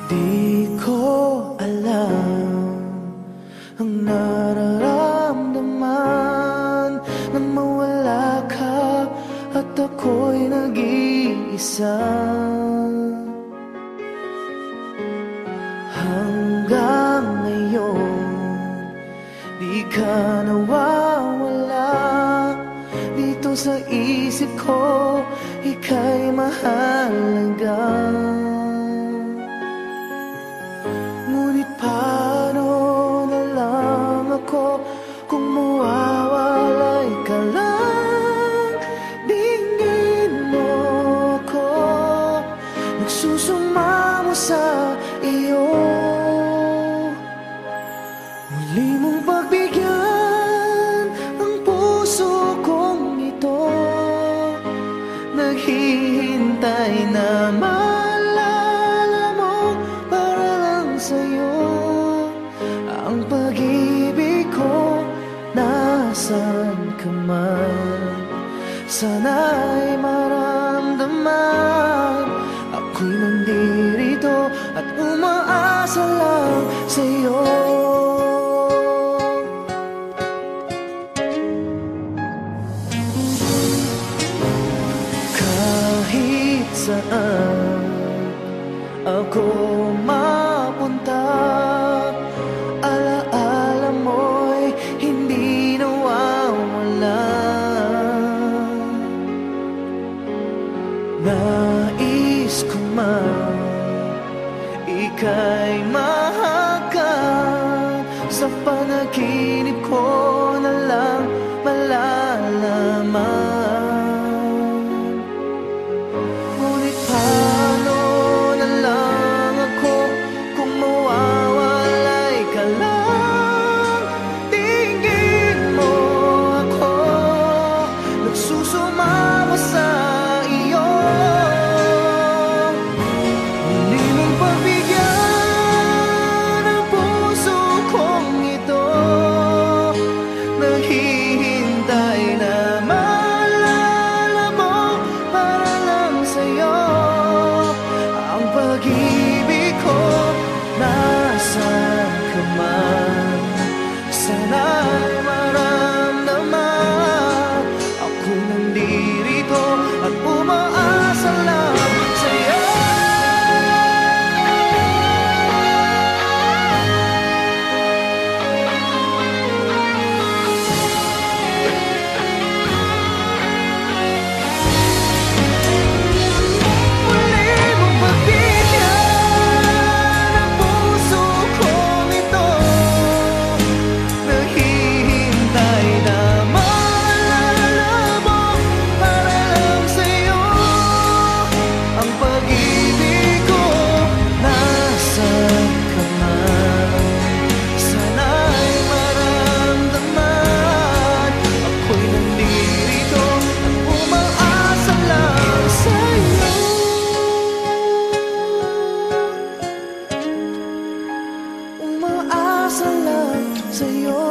Di ko alam ang nararamdaman nang mawala ka at ako'y nag-iisa. Hanggang ngayon, di ka nawawala dito sa isip ko, ika'y mahalaga. Ngunit paano na lang ako kung mawawalay ka lang? Tingin mo ako, nagsusumamo sa iyo. Muli mong pagbigyan ang puso kong ito, naghihintay na maalala mo para lang sa'yo. Ang pag-ibig ko, nasan ka man, sana'y maramdaman. Ako'y nandirito at umaasa lang sa'yo. Kahit saan ako mapunta, alaala mo'y hindi nawawala. Nais ko man ika'y mahagkan, sa panaginip ko na lang malalaman. Ngunit paano na lang ako kung mawawalay ka lang? Tingin mo ako, nagsusumama sa iyo. Muli mong pagbigyan ang puso kong ito, naghihintay na maalala mo para lang sa'yo. Ang pag-ibig ko, nasan ka man, sana'y maramdaman. Ako'y nandirito at umaasa lang sa'yo. Muli mong pagbigyan ang puso kong ito, naghihintay na maalala mo para lang sa'yo. Ang pag-ibig ko, nasan ka man, sana'y maramdaman. Ako'y nandirito at umaasa lang sa'yo. Umaasa lang sa'yo.